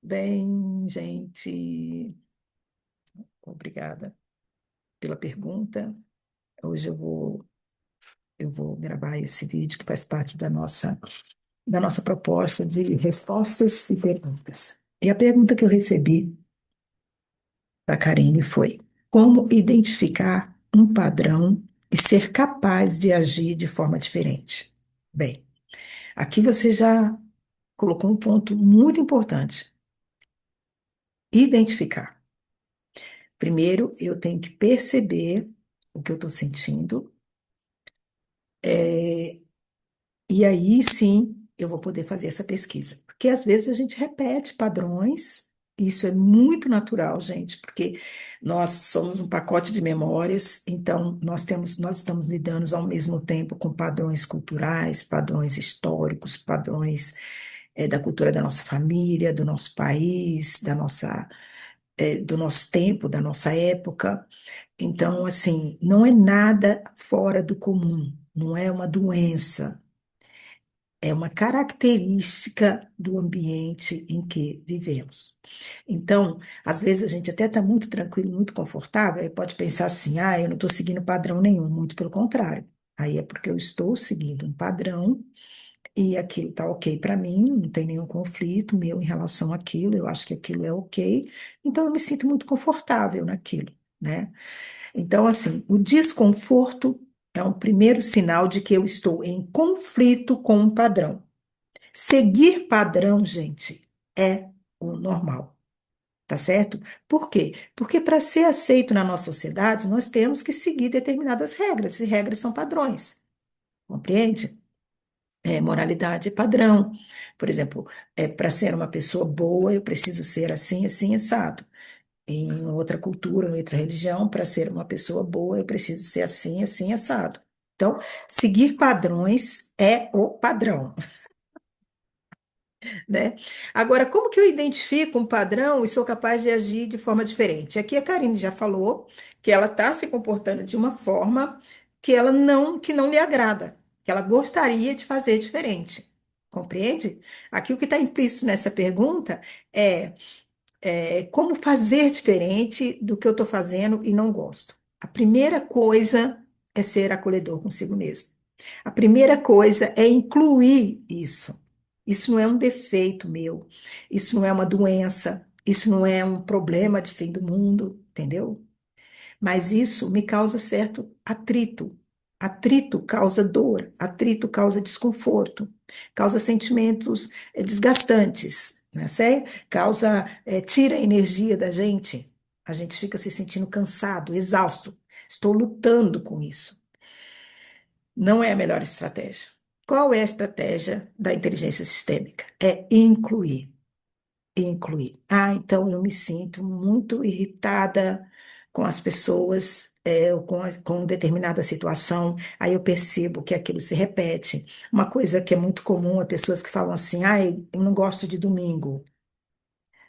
Bem, gente, obrigada pela pergunta. Hoje eu vou gravar esse vídeo que faz parte da nossa proposta de respostas e perguntas. E a pergunta que eu recebi da Karine foi: como identificar um padrão e ser capaz de agir de forma diferente? Bem, aqui você já colocou um ponto muito importante: identificar. Primeiro, eu tenho que perceber o que eu estou sentindo, e aí sim eu vou poder fazer essa pesquisa. Porque às vezes a gente repete padrões, e isso é muito natural, gente, porque nós somos um pacote de memórias, então nós estamos lidando ao mesmo tempo com padrões culturais, padrões históricos, padrões da cultura da nossa família, do nosso país, do nosso tempo, da nossa época. Então, assim, não é nada fora do comum, não é uma doença, é uma característica do ambiente em que vivemos. Então, às vezes a gente até está muito tranquilo, muito confortável, e pode pensar assim: ah, eu não estou seguindo padrão nenhum, muito pelo contrário. Aí é porque eu estou seguindo um padrão e aquilo está ok para mim, não tem nenhum conflito meu em relação àquilo, eu acho que aquilo é ok, então eu me sinto muito confortável naquilo, né? Então, assim, o desconforto é um primeiro sinal de que eu estou em conflito com um padrão. Seguir padrão, gente, é o normal, tá certo? Por quê? Porque para ser aceito na nossa sociedade, nós temos que seguir determinadas regras, e regras são padrões, compreende? Moralidade é padrão. Por exemplo, para ser uma pessoa boa, eu preciso ser assim, assim, assado. Em outra cultura, em outra religião, para ser uma pessoa boa, eu preciso ser assim, assim, assado. Então, seguir padrões é o padrão, né? Agora, como que eu identifico um padrão e sou capaz de agir de forma diferente? Aqui a Karine já falou que ela está se comportando de uma forma que não lhe agrada, que ela gostaria de fazer diferente. Compreende? Aqui o que está implícito nessa pergunta é como fazer diferente do que eu estou fazendo e não gosto. A primeira coisa é ser acolhedor consigo mesmo. A primeira coisa é incluir isso. Isso não é um defeito meu, isso não é uma doença, isso não é um problema de fim do mundo, entendeu? Mas isso me causa certo atrito. Atrito causa dor, atrito causa desconforto, causa sentimentos desgastantes, né? Causa, tira a energia da gente. A gente fica se sentindo cansado, exausto. Estou lutando com isso. Não é a melhor estratégia. Qual é a estratégia da inteligência sistêmica? É incluir. Incluir. Ah, então eu me sinto muito irritada com as pessoas, ou com determinada situação, aí eu percebo que aquilo se repete. Uma coisa que é muito comum é pessoas que falam assim: ah, eu não gosto de domingo.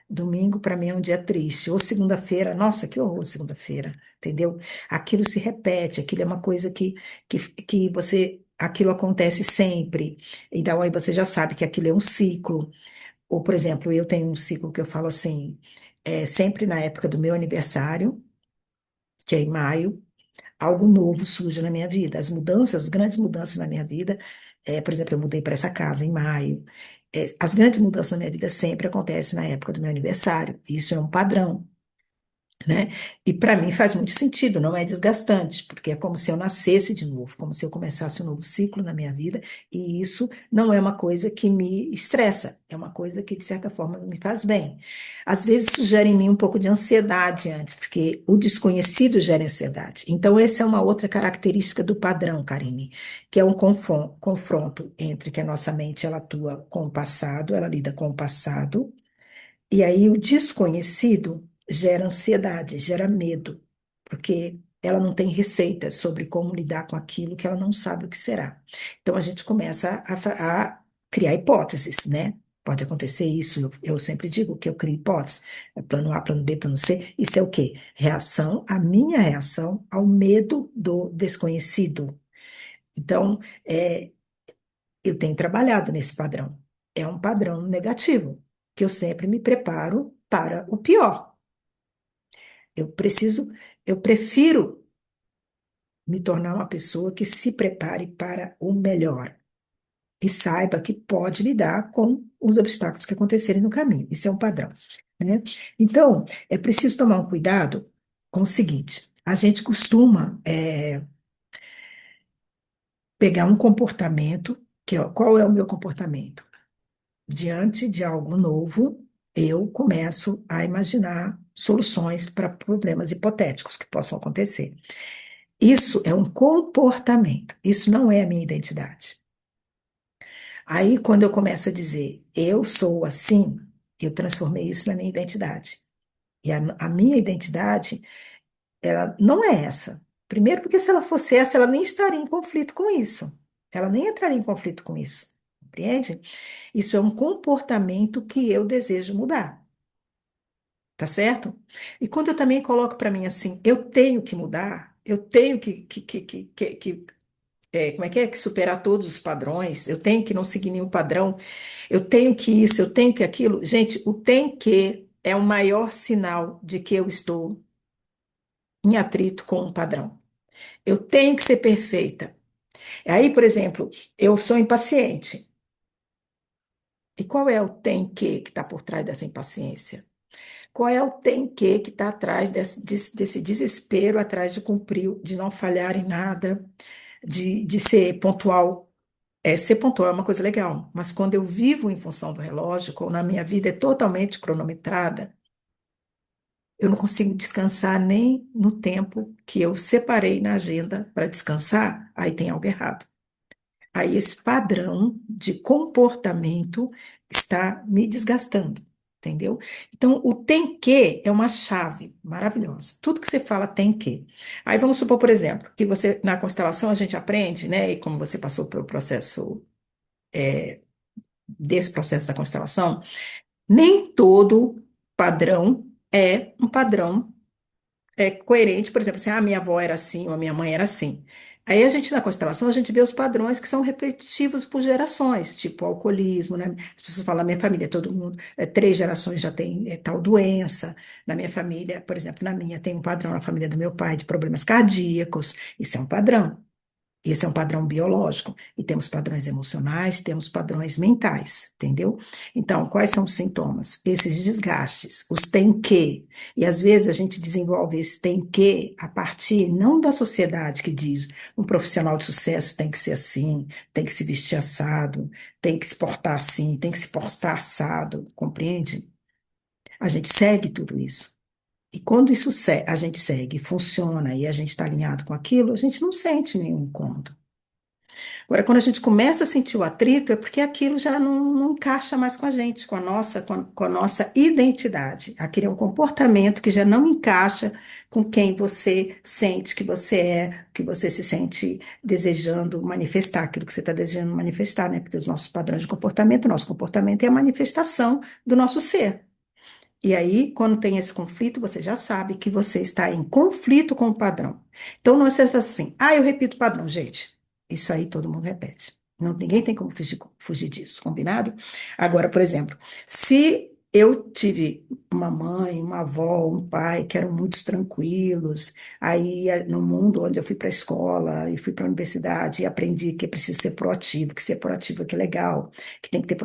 Domingo para mim é um dia triste. Ou segunda-feira, nossa, que horror segunda-feira, entendeu? Aquilo se repete, aquilo é uma coisa que aquilo acontece sempre. Então aí você já sabe que aquilo é um ciclo. Ou, por exemplo, eu tenho um ciclo que eu falo assim, sempre na época do meu aniversário, que é em maio, algo novo surge na minha vida. As mudanças, as grandes mudanças na minha vida, por exemplo, eu mudei para essa casa em maio. As grandes mudanças na minha vida sempre acontecem na época do meu aniversário. Isso é um padrão, né? E para mim faz muito sentido, não é desgastante, porque é como se eu nascesse de novo, como se eu começasse um novo ciclo na minha vida, e isso não é uma coisa que me estressa, é uma coisa que, de certa forma, me faz bem. Às vezes isso gera em mim um pouco de ansiedade antes, porque o desconhecido gera ansiedade. Então, essa é uma outra característica do padrão, Karine, que é um confronto entre que a nossa mente ela atua com o passado, ela lida com o passado, e aí o desconhecido gera ansiedade, gera medo, porque ela não tem receita sobre como lidar com aquilo que ela não sabe o que será. Então a gente começa a criar hipóteses, né? Pode acontecer isso, eu sempre digo que eu crio hipóteses. Plano A, plano B, plano C. Isso é o quê? Reação, a minha reação ao medo do desconhecido. Então, eu tenho trabalhado nesse padrão. É um padrão negativo. que eu sempre me preparo para o pior. Eu preciso, eu prefiro me tornar uma pessoa que se prepare para o melhor e saiba que pode lidar com os obstáculos que acontecerem no caminho. Isso é um padrão, né? Então, é preciso tomar um cuidado com o seguinte: a gente costuma pegar um comportamento, qual é o meu comportamento? Diante de algo novo, eu começo a imaginar soluções para problemas hipotéticos que possam acontecer. Isso é um comportamento, isso não é a minha identidade. Aí, quando eu começo a dizer eu sou assim, eu transformei isso na minha identidade. E a minha identidade, ela não é essa. Primeiro, porque se ela fosse essa, ela nem estaria em conflito com isso. Ela nem entraria em conflito com isso. Compreende? Isso é um comportamento que eu desejo mudar. Tá certo? E quando eu também coloco para mim assim, eu tenho que mudar, eu tenho como é que é? Que superar todos os padrões, eu tenho que não seguir nenhum padrão, eu tenho que isso, eu tenho que aquilo. Gente, o tem que é o maior sinal de que eu estou em atrito com um padrão. Eu tenho que ser perfeita. Aí, por exemplo, eu sou impaciente. E qual é o tem que está por trás dessa impaciência? Qual é o tem que está atrás desse desespero, atrás de cumprir, de não falhar em nada, de ser pontual? Ser pontual é uma coisa legal, mas quando eu vivo em função do relógio, quando a minha vida é totalmente cronometrada, eu não consigo descansar nem no tempo que eu separei na agenda para descansar, aí tem algo errado. Aí esse padrão de comportamento está me desgastando, entendeu? Então, o tem que é uma chave maravilhosa. Tudo que você fala tem que. Aí vamos supor, por exemplo, que você, na constelação, a gente aprende, né? E como você passou pelo processo, desse processo da constelação, nem todo padrão é um padrão coerente, por exemplo, assim, a minha avó era assim, ou a minha mãe era assim. Aí a gente, na constelação, a gente vê os padrões que são repetitivos por gerações, tipo alcoolismo, né? As pessoas falam, minha família, todo mundo, 3 gerações já tem tal doença. Na minha família, por exemplo, na minha, tem um padrão na família do meu pai de problemas cardíacos, isso é um padrão. Esse é um padrão biológico. E temos padrões emocionais, temos padrões mentais, entendeu? Então, quais são os sintomas? Esses desgastes, os tem que. E às vezes a gente desenvolve esse tem que a partir não da sociedade que diz um profissional de sucesso tem que ser assim, tem que se vestir assado, tem que se portar assim, tem que se portar assado, compreende? A gente segue tudo isso. E quando a gente segue, funciona e a gente está alinhado com aquilo, a gente não sente nenhum incômodo. Agora, quando a gente começa a sentir o atrito, é porque aquilo já não encaixa mais com a gente, com a nossa identidade. Aquele é um comportamento que já não encaixa com quem você sente que você é, que você se sente desejando manifestar, aquilo que você está desejando manifestar, né? Porque os nossos padrões de comportamento, nosso comportamento é a manifestação do nosso ser. E aí, quando tem esse conflito, você já sabe que você está em conflito com o padrão. Então, não é você fala assim, eu repito o padrão, gente. Isso aí todo mundo repete. Não, ninguém tem como fugir disso, combinado? Agora, por exemplo, se eu tive uma mãe, uma avó, um pai que eram muito tranquilos, aí no mundo onde eu fui para a escola e fui para a universidade e aprendi que é preciso ser proativo, que ser proativo é que é legal, que tem que ter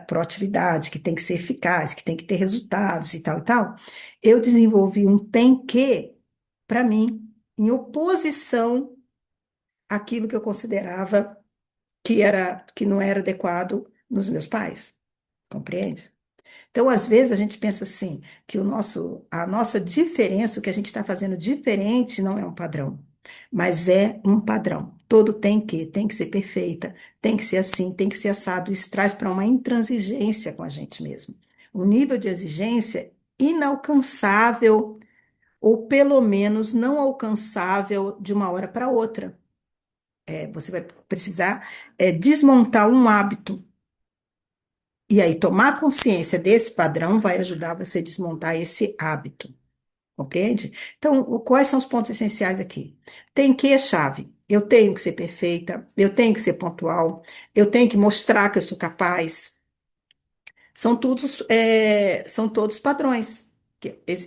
proatividade, que tem que ser eficaz, que tem que ter resultados e tal, eu desenvolvi um tem que, para mim, em oposição àquilo que eu considerava que não era adequado nos meus pais, compreende? Então, às vezes, a gente pensa assim, que a nossa diferença, o que a gente está fazendo diferente, não é um padrão, mas é um padrão. Todo tem que ser perfeita, tem que ser assim, tem que ser assado. Isso traz para uma intransigência com a gente mesmo. Um nível de exigência inalcançável, ou pelo menos não alcançável de uma hora para outra. Você vai precisar desmontar um hábito. E aí, tomar consciência desse padrão vai ajudar você a desmontar esse hábito, compreende? Então, quais são os pontos essenciais aqui? Tem que é chave. Eu tenho que ser perfeita, eu tenho que ser pontual, eu tenho que mostrar que eu sou capaz. são todos padrões,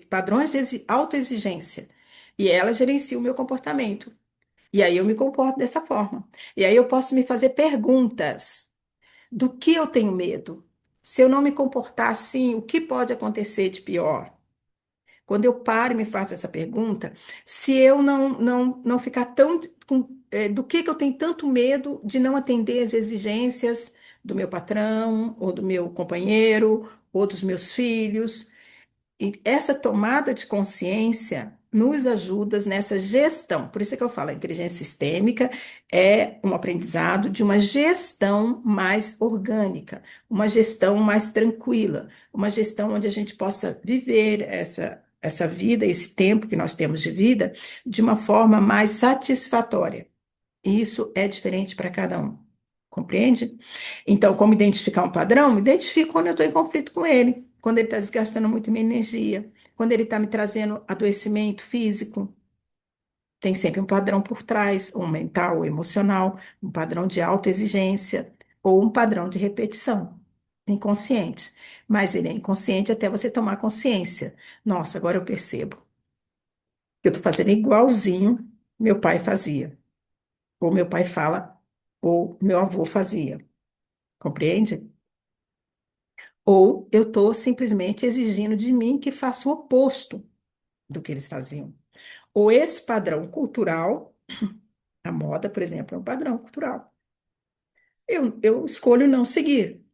padrões de autoexigência. E ela gerencia o meu comportamento. E aí eu me comporto dessa forma. E aí eu posso me fazer perguntas do que eu tenho medo. Se eu não me comportar assim, o que pode acontecer de pior? Quando eu paro e me faço essa pergunta, se eu não ficar do que eu tenho tanto medo de não atender às exigências do meu patrão, ou do meu companheiro, ou dos meus filhos, e essa tomada de consciência nos ajuda nessa gestão. Por isso é que eu falo, a inteligência sistêmica é um aprendizado de uma gestão mais orgânica, uma gestão mais tranquila, uma gestão onde a gente possa viver essa vida, esse tempo que nós temos de vida, de uma forma mais satisfatória. E isso é diferente para cada um. Compreende? Então, como identificar um padrão? Identifico quando eu estou em conflito com ele, quando ele está desgastando muito minha energia, quando ele está me trazendo adoecimento físico. Tem sempre um padrão por trás, ou mental, ou emocional, um padrão de autoexigência, ou um padrão de repetição, inconsciente. Mas ele é inconsciente até você tomar consciência. Nossa, agora eu percebo que eu estou fazendo igualzinho meu pai fazia, ou meu pai fala, ou meu avô fazia. Compreende? Ou eu estou simplesmente exigindo de mim que faça o oposto do que eles faziam. Ou esse padrão cultural, a moda, por exemplo, é um padrão cultural. Eu escolho não seguir.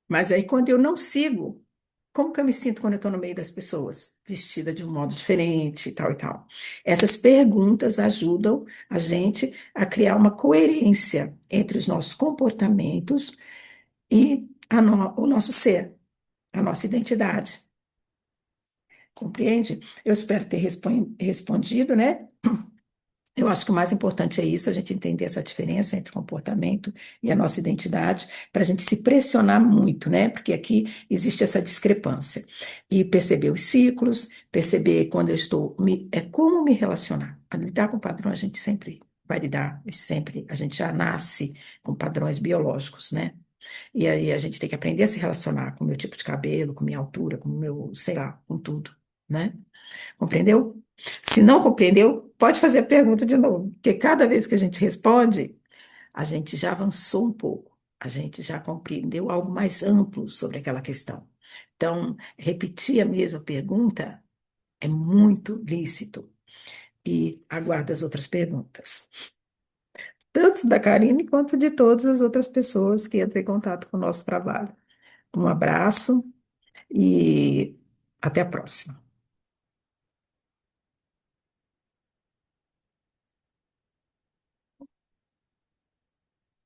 Mas aí, quando eu não sigo, como que eu me sinto quando eu estou no meio das pessoas? Vestida de um modo diferente, tal e tal. Essas perguntas ajudam a gente a criar uma coerência entre os nossos comportamentos e o nosso ser, a nossa identidade. Compreende? Eu espero ter respondido, né? Eu acho que o mais importante é isso, a gente entender essa diferença entre o comportamento e a nossa identidade, para a gente se pressionar muito, né? Porque aqui existe essa discrepância. E perceber os ciclos, perceber quando eu estou, é como me relacionar. A lidar com padrão, a gente sempre vai lidar, e sempre, a gente já nasce com padrões biológicos, né? E aí a gente tem que aprender a se relacionar com o meu tipo de cabelo, com minha altura, com o meu, sei lá, com tudo, né? Compreendeu? Se não compreendeu, pode fazer a pergunta de novo, porque cada vez que a gente responde, a gente já avançou um pouco, a gente já compreendeu algo mais amplo sobre aquela questão. Então, repetir a mesma pergunta é muito lícito e aguardo as outras perguntas, tanto da Karine quanto de todas as outras pessoas que entram em contato com o nosso trabalho. Um abraço e até a próxima.